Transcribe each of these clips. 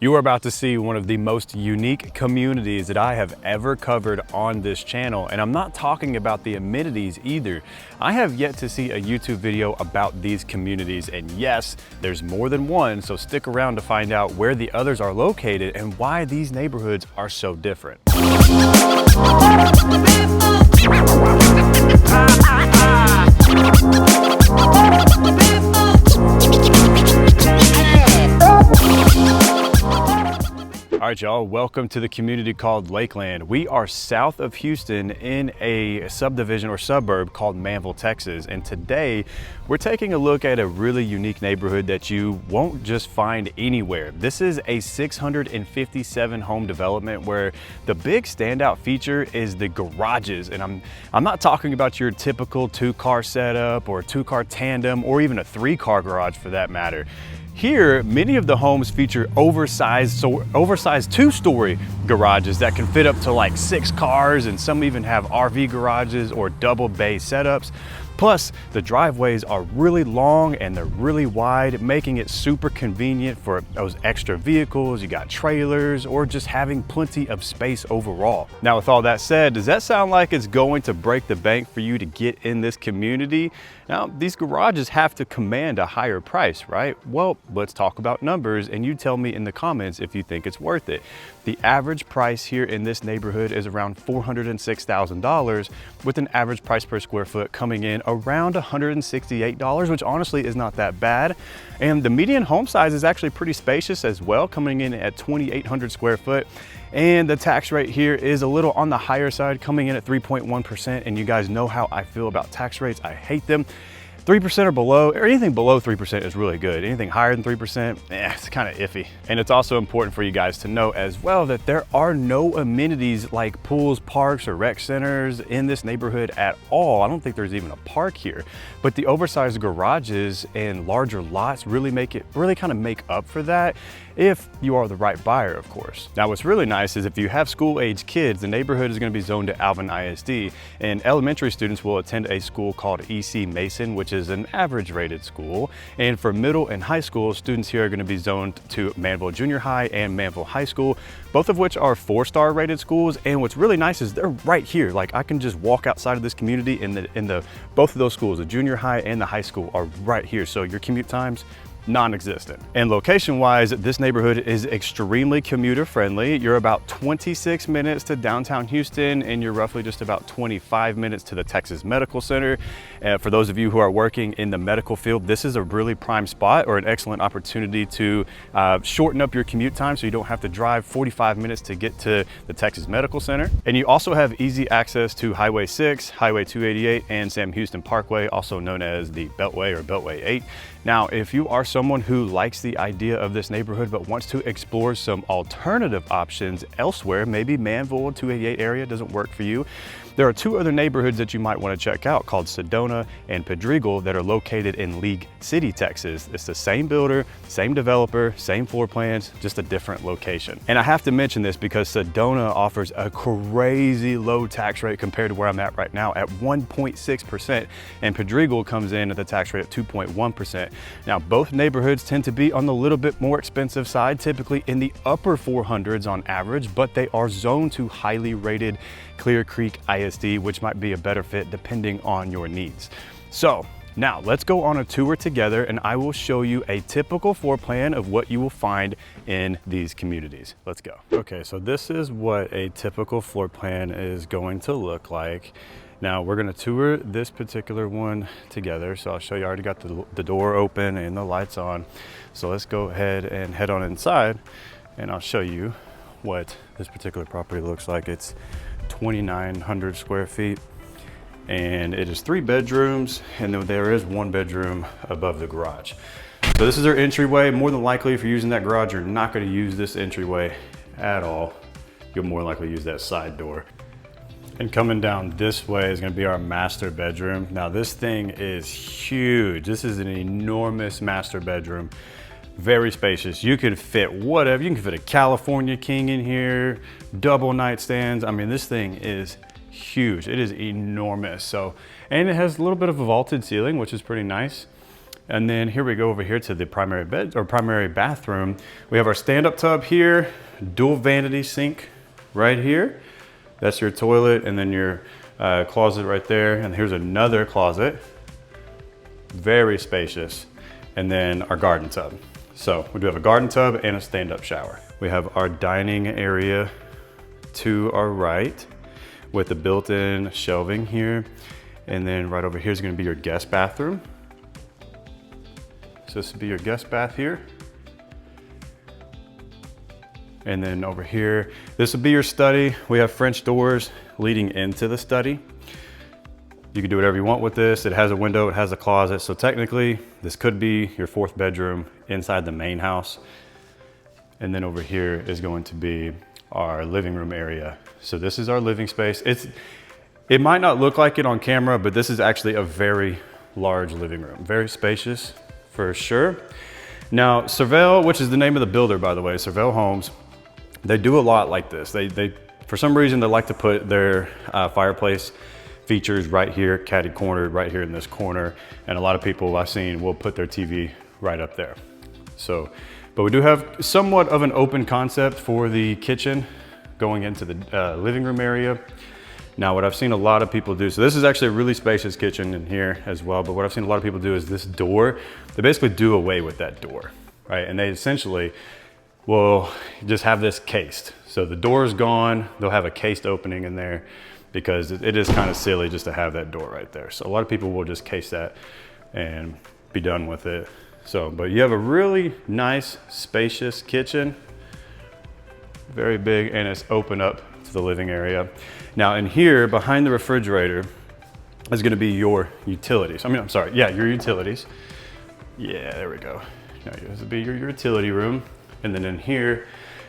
You are about to see one of the most unique communities that I have ever covered on this channel, and I'm not talking about the amenities either. I have yet to see a YouTube video about these communities, and yes, there's more than one, so stick around to find out where the others are located and why these neighborhoods are so different. All right, y'all, welcome to the community called Lakeland. We are south of Houston in a subdivision or suburb called Manvel, Texas. And today we're taking a look at a really unique neighborhood that you won't just find anywhere. This is a 657 home development where the big standout feature is the garages. And I'm not talking about your typical 2-car setup or 2-car tandem or even a 3-car garage for that matter. Here, many of the homes feature oversized 2-story garages that can fit up to like 6 cars, and some even have RV garages or double bay setups. Plus, the driveways are really long and they're really wide, making it super convenient for those extra vehicles. You got trailers or just having plenty of space overall. Now, with all that said, does that sound like it's going to break the bank for you to get in this community? Now, these garages have to command a higher price, right? Well, let's talk about numbers and you tell me in the comments if you think it's worth it. The average price here in this neighborhood is around $406,000, with an average price per square foot coming in around $168, which honestly is not that bad. And the median home size is actually pretty spacious as well, coming in at 2,800 square foot. And the tax rate here is a little on the higher side, coming in at 3.1%. And you guys know how I feel about tax rates. I hate them. 3% or below, or anything below 3% is really good. Anything higher than 3%, it's kind of iffy. And it's also important for you guys to know as well that there are no amenities like pools, parks, or rec centers in this neighborhood at all. I don't think there's even a park here. But the oversized garages and larger lots really kind of make up for that, if you are the right buyer, of course. Now, what's really nice is if you have school-age kids, the neighborhood is going to be zoned to Alvin ISD, and elementary students will attend a school called EC Mason, which is an average rated school. And for middle and high school, students here are going to be zoned to Manvel Junior High and Manvel High School, both of which are 4-star rated schools. And what's really nice is they're right here. Like, I can just walk outside of this community, and both of those schools, the junior high and the high school, are right here. So your commute times, non-existent. And location-wise, this neighborhood is extremely commuter friendly. You're about 26 minutes to downtown Houston, and you're roughly just about 25 minutes to the Texas Medical Center. For those of you who are working in the medical field, this is a really prime spot or an excellent opportunity to shorten up your commute time so you don't have to drive 45 minutes to get to the Texas Medical Center. And you also have easy access to Highway 6, Highway 288, and Sam Houston Parkway, also known as the Beltway or Beltway 8. Now, if you are someone who likes the idea of this neighborhood but wants to explore some alternative options elsewhere, maybe Manvel 288 area doesn't work for you, there are 2 other neighborhoods that you might want to check out called Sedona and Pedregal that are located in League City, Texas. It's the same builder, same developer, same floor plans, just a different location. And I have to mention this because Sedona offers a crazy low tax rate compared to where I'm at right now at 1.6%, and Pedregal comes in at the tax rate of 2.1%. Now, both neighborhoods tend to be on the little bit more expensive side, typically in the upper 400s on average, but they are zoned to highly rated Clear Creek ISD, which might be a better fit depending on your needs. So now let's go on a tour together and I will show you a typical floor plan of what you will find in these communities. Let's go. Okay, so this is what a typical floor plan is going to look like. Now we're gonna tour this particular one together. So I'll show you, I already got the door open and the lights on. So let's go ahead and head on inside and I'll show you what this particular property looks like. It's 2,900 square feet and it is 3 bedrooms, and then there is 1 bedroom above the garage. So this is our entryway. More than likely, if you're using that garage, you're not going to use this entryway at all. You'll more likely use that side door. And coming down this way is going to be our master bedroom. Now this thing is huge. This is an enormous master bedroom. Very spacious. You could fit whatever. You can fit a California king in here, double nightstands. I mean, this thing is huge. It is enormous. So, and it has a little bit of a vaulted ceiling, which is pretty nice. And then here we go over here to the primary bed or primary bathroom. We have our stand-up tub here, dual vanity sink right here. That's your toilet, and then your closet right there. And here's another closet, very spacious. And then our garden tub. So we do have a garden tub and a stand-up shower. We have our dining area to our right with the built-in shelving here. And then right over here is gonna be your guest bathroom. So this would be your guest bath here. And then over here, this would be your study. We have French doors leading into the study. You can do whatever you want with this. It has a window, it has a closet. So technically, this could be your 4th bedroom inside the main house. And then over here is going to be our living room area. So this is our living space. It might not look like it on camera, but this is actually a very large living room. Very spacious for sure. Now, Cervell, which is the name of the builder, by the way, Cervell Homes, they do a lot like this. They for some reason, they like to put their fireplace features right here, catty cornered right here in this corner. And a lot of people I've seen will put their TV right up there. So, but we do have somewhat of an open concept for the kitchen going into the living room area. Now, what I've seen a lot of people do, so this is actually a really spacious kitchen in here as well, but what I've seen a lot of people do is this door, they basically do away with that door, right? And they essentially will just have this cased. So the door is gone, they'll have a cased opening in there because it is kind of silly just to have that door right there. So a lot of people will just case that and be done with it. So, but you have a really nice, spacious kitchen, very big, and it's open up to the living area. Now in here, behind the refrigerator, is gonna be your utilities. Your utilities. Yeah, there we go. Now this would be your utility room. And then in here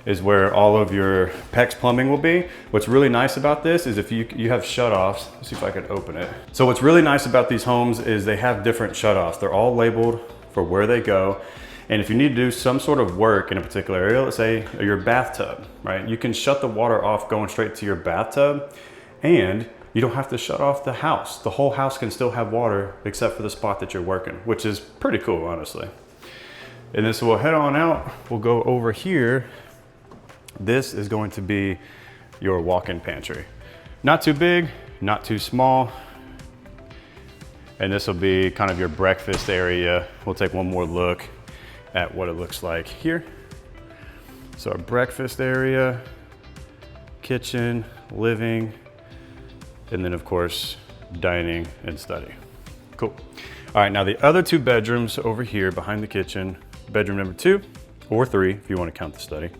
is where all of your PEX plumbing will be. What's really nice about this is if you have shutoffs, let's see if I can open it. So what's really nice about these homes is they have different shutoffs. They're all labeled for where they go. And if you need to do some sort of work in a particular area, let's say your bathtub, right? You can shut the water off going straight to your bathtub, and you don't have to shut off the house. The whole house can still have water except for the spot that you're working, which is pretty cool, honestly. And then so we'll head on out. We'll go over here. This is going to be your walk-in pantry. Not too big, not too small. And this will be kind of your breakfast area. We'll take one more look at what it looks like here. So our breakfast area, kitchen, living, and then of course, dining and study. Cool. All right, now the other 2 bedrooms over here behind the kitchen, bedroom number 2 or 3, if you want to count the study.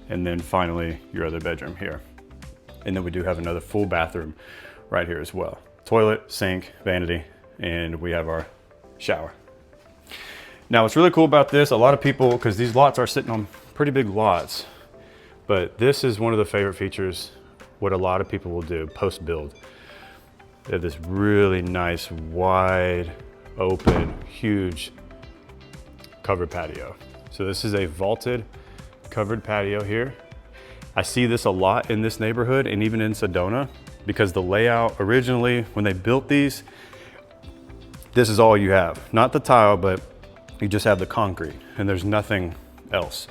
And then finally, your other bedroom here. And then we do have another full bathroom right here as well. Toilet, sink, vanity, and we have our shower. Now, what's really cool about this, a lot of people, because these lots are sitting on pretty big lots, but this is one of the favorite features, what a lot of people will do post-build. They have this really nice, wide, open, huge covered patio. So this is a vaulted covered patio here. I see this a lot in this neighborhood and even in Sedona, because the layout originally, when they built these, this is all you have. Not the tile, but you just have the concrete and there's nothing else.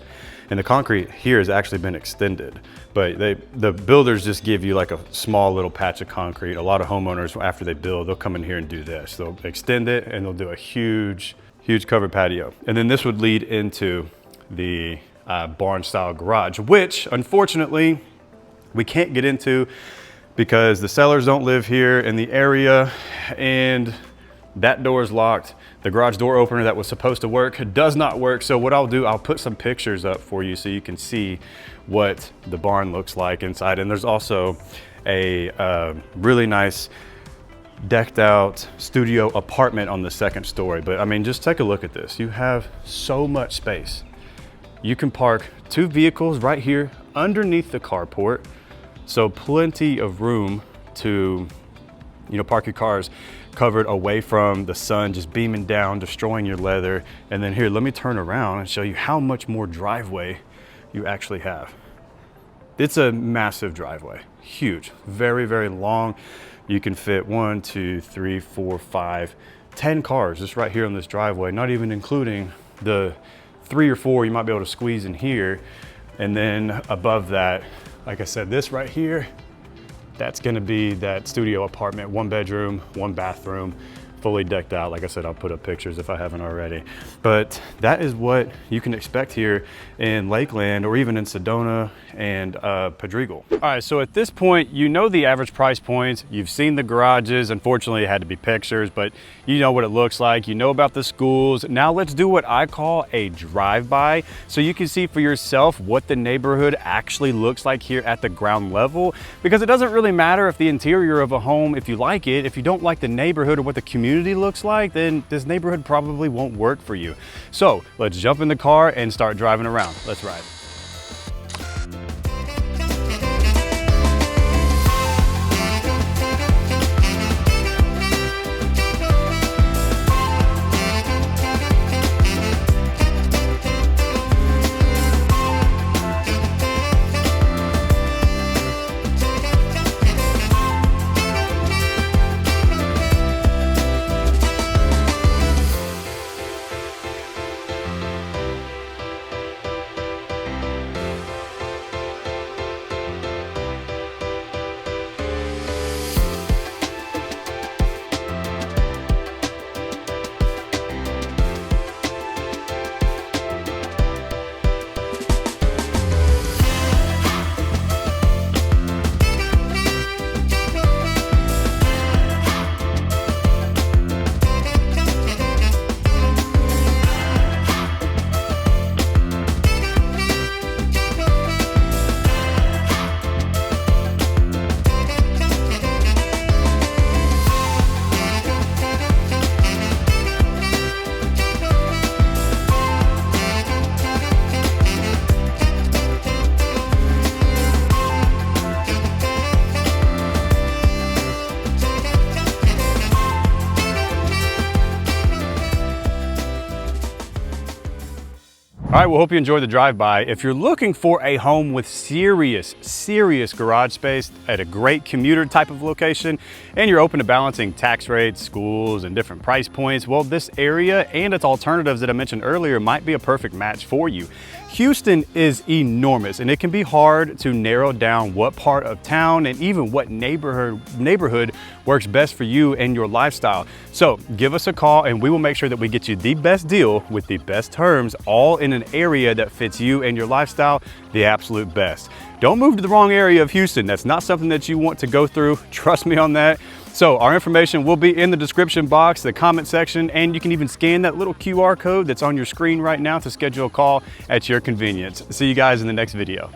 And the concrete here has actually been extended, but the builders just give you like a small little patch of concrete. A lot of homeowners, after they build, they'll come in here and do this. They'll extend it and they'll do a huge, huge covered patio. And then this would lead into the barn style garage, which unfortunately we can't get into because the sellers don't live here in the area and that door is locked. The garage door opener that was supposed to work does not work. So what I'll do, I'll put some pictures up for you so you can see what the barn looks like inside. And there's also a really nice decked out studio apartment on the 2nd story. But I mean, just take a look at this. You have so much space. You can park 2 vehicles right here underneath the carport. So plenty of room to, park your cars covered away from the sun just beaming down, destroying your leather. And then here, let me turn around and show you how much more driveway you actually have. It's a massive driveway, huge, very, very long. You can fit 1, 2, 3, 4, 5 10 cars just right here on this driveway, not even including the 3 or 4 you might be able to squeeze in here. And then above that, like I said, this right here, that's gonna be that studio apartment, 1 bedroom, 1 bathroom, fully decked out. Like I said, I'll put up pictures if I haven't already. But that is what you can expect here in Lakeland, or even in Sedona and Pedregal. All right, so at this point, you know the average price points. You've seen the garages. Unfortunately, it had to be pictures, but you know what it looks like. You know about the schools. Now let's do what I call a drive-by, so you can see for yourself what the neighborhood actually looks like here at the ground level. Because it doesn't really matter if the interior of a home, if you like it, if you don't like the neighborhood or what the community looks like, then this neighborhood probably won't work for you. So let's jump in the car and start driving around. Let's ride. All right, well, hope you enjoyed the drive-by. If you're looking for a home with serious garage space at a great commuter type of location, and you're open to balancing tax rates, schools, and different price points, well, this area and its alternatives that I mentioned earlier might be a perfect match for you. Houston is enormous, and it can be hard to narrow down what part of town and even what neighborhood works best for you and your lifestyle. So give us a call and we will make sure that we get you the best deal with the best terms, all in an area that fits you and your lifestyle the absolute best. Don't move to the wrong area of Houston. That's not something that you want to go through. Trust me on that. So our information will be in the description box, the comment section, and you can even scan that little QR code that's on your screen right now to schedule a call at your convenience. See you guys in the next video.